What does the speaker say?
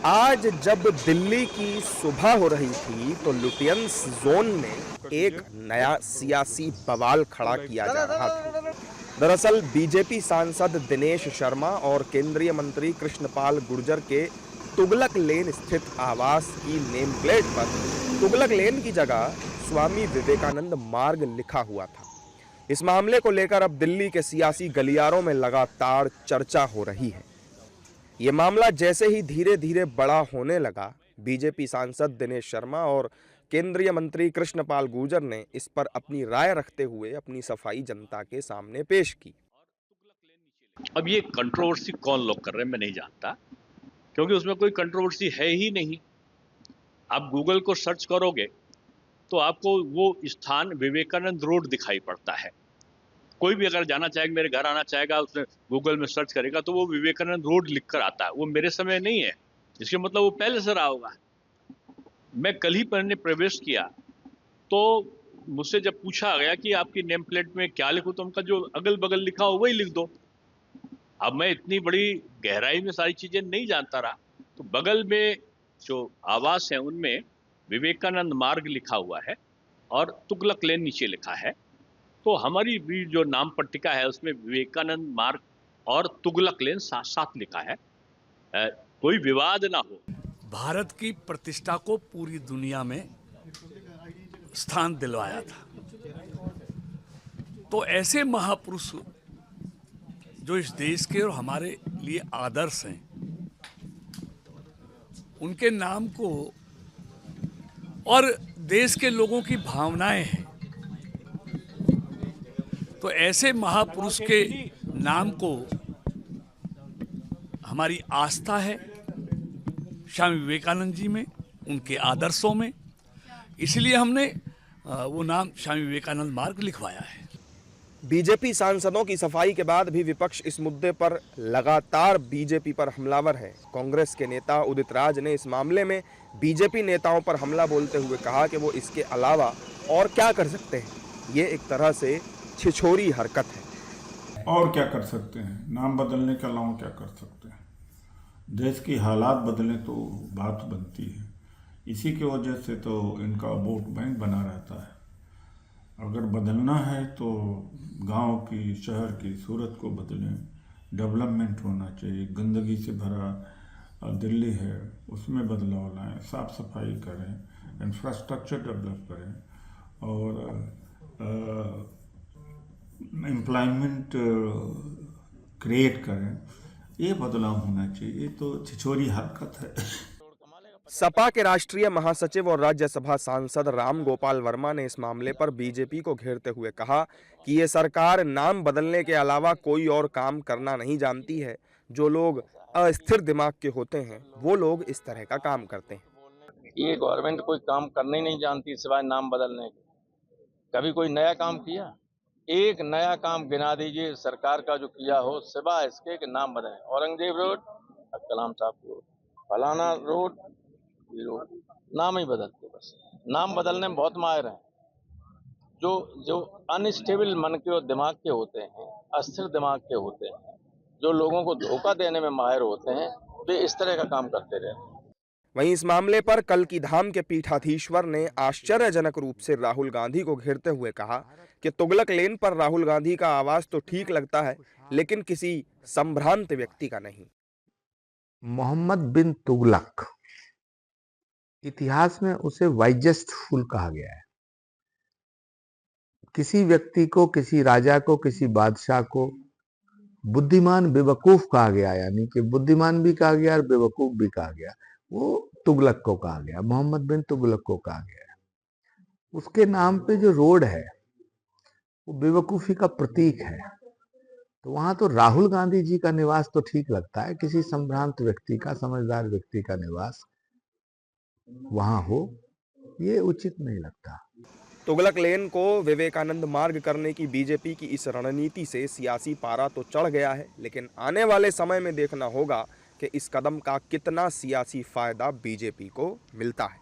आज जब दिल्ली की सुबह हो रही थी तो लुटियंस जोन में एक नया सियासी बवाल खड़ा किया जा रहा था। दरअसल बीजेपी सांसद दिनेश शर्मा और केंद्रीय मंत्री कृष्णपाल गुर्जर के तुगलक लेन स्थित आवास की नेम प्लेट पर तुगलक लेन की जगह स्वामी विवेकानंद मार्ग लिखा हुआ था। इस मामले को लेकर अब दिल्ली के सियासी गलियारों में लगातार चर्चा हो रही है। ये मामला जैसे ही धीरे धीरे बड़ा होने लगा, बीजेपी सांसद दिनेश शर्मा और केंद्रीय मंत्री कृष्णपाल गुर्जर ने इस पर अपनी राय रखते हुए अपनी सफाई जनता के सामने पेश की। अब ये कंट्रोवर्सी कौन लोग कर रहे हैं मैं नहीं जानता, क्योंकि उसमें कोई कंट्रोवर्सी है ही नहीं। आप गूगल को सर्च करोगे तो आपको वो स्थान विवेकानंद रोड दिखाई पड़ता है। कोई भी अगर जाना चाहेगा, मेरे घर आना चाहेगा, उसने गूगल में सर्च करेगा तो वो विवेकानंद रोड लिखकर आता है। वो मेरे समय नहीं है, इसके मतलब वो पहले से रहा होगा। मैं कल ही मैंने प्रवेश किया तो मुझसे जब पूछा गया कि आपकी नेम प्लेट में क्या लिखूं, तो उनका जो अगल बगल लिखा हो वही लिख दो। अब मैं इतनी बड़ी गहराई में सारी चीजें नहीं जानता रहा, तो बगल में जो आवास है उनमें विवेकानंद मार्ग लिखा हुआ है और तुगलक लेन नीचे लिखा है। तो हमारी भी जो नाम पट्टिका है उसमें विवेकानंद मार्ग और तुगलक लेन साथ साथ लिखा है। कोई विवाद ना हो। भारत की प्रतिष्ठा को पूरी दुनिया में स्थान दिलवाया था। तो ऐसे महापुरुष जो इस देश के और हमारे लिए आदर्श हैं, उनके नाम को और देश के लोगों की भावनाएं हैं, तो ऐसे महापुरुष के नाम को हमारी आस्था है स्वामी विवेकानंद जी में, उनके आदर्शों में, इसलिए हमने वो नाम स्वामी विवेकानंद मार्ग लिखवाया है। बीजेपी सांसदों की सफाई के बाद भी विपक्ष इस मुद्दे पर लगातार बीजेपी पर हमलावर है। कांग्रेस के नेता उदित राज ने इस मामले में बीजेपी नेताओं पर हमला बोलते हुए कहा कि वो इसके अलावा और क्या कर सकते हैं। ये एक तरह से छिछोरी हरकत है। और क्या कर सकते हैं? नाम बदलने के अलावा क्या कर सकते हैं? देश की हालात बदले तो बात बनती है। इसी की वजह से तो इनका वोट बैंक बना रहता है। अगर बदलना है तो गांव की, शहर की सूरत को बदलें। डेवलपमेंट होना चाहिए। गंदगी से भरा दिल्ली है, उसमें बदलाव लाएं, साफ सफाई करें, इंफ्रास्ट्रक्चर डेवलप करें और एम्प्लॉयमेंट क्रिएट करें। ये बदलाव होना चाहिए। ये तो छिछोरी हरकत है। सपा के राष्ट्रीय महासचिव और राज्यसभा सांसद राम गोपाल वर्मा ने इस मामले पर बीजेपी को घेरते हुए कहा कि ये सरकार नाम बदलने के अलावा कोई और काम करना नहीं जानती है। जो लोग अस्थिर दिमाग के होते हैं वो लोग इस तरह का काम करते हैं। ये गवर्नमेंट कोई काम करना ही नहीं जानती सिवाय नाम बदलने के। कभी कोई नया काम किया? एक नया काम गिना दीजिए सरकार का जो किया हो, सिवाय इसके कि नाम बदले। औरंगजेब रोड, कलाम साहब रोड, फलाना रोड, ये रोड, नाम ही बदलते। बस नाम बदलने में बहुत माहिर हैं। जो अनस्टेबल मन के और दिमाग के होते हैं, अस्थिर दिमाग के होते हैं, जो लोगों को धोखा देने में माहिर होते हैं, वे इस तरह का काम करते रहते हैं। वहीं इस मामले पर कल की धाम के पीठाधीश्वर ने आश्चर्यजनक रूप से राहुल गांधी को घेरते हुए कहा कि तुगलक लेन पर राहुल गांधी का आवाज तो ठीक लगता है, लेकिन किसी संभ्रांत व्यक्ति का नहीं। मोहम्मद बिन तुगलक, इतिहास में उसे वाइजेस्ट फूल कहा गया है। किसी व्यक्ति को, किसी राजा को, किसी बादशाह को बुद्धिमान बेवकूफ कहा गया, यानी कि बुद्धिमान भी कहा गया और बेवकूफ भी कहा गया। वो तुगलक को कहा गया, मोहम्मद बिन तुगलक को कहा गया। उसके नाम पे जो रोड है वो बेवकूफी का प्रतीक है। तो वहां तो राहुल गांधी जी का निवास तो ठीक लगता है, किसी संभ्रांत व्यक्ति का, समझदार व्यक्ति का निवास वहां हो, ये उचित नहीं लगता। तुगलक लेन को विवेकानंद मार्ग करने की बीजेपी की इस रणनीति से सियासी पारा तो चढ़ गया है, लेकिन आने वाले समय में देखना होगा कि इस कदम का कितना सियासी फायदा बीजेपी को मिलता है।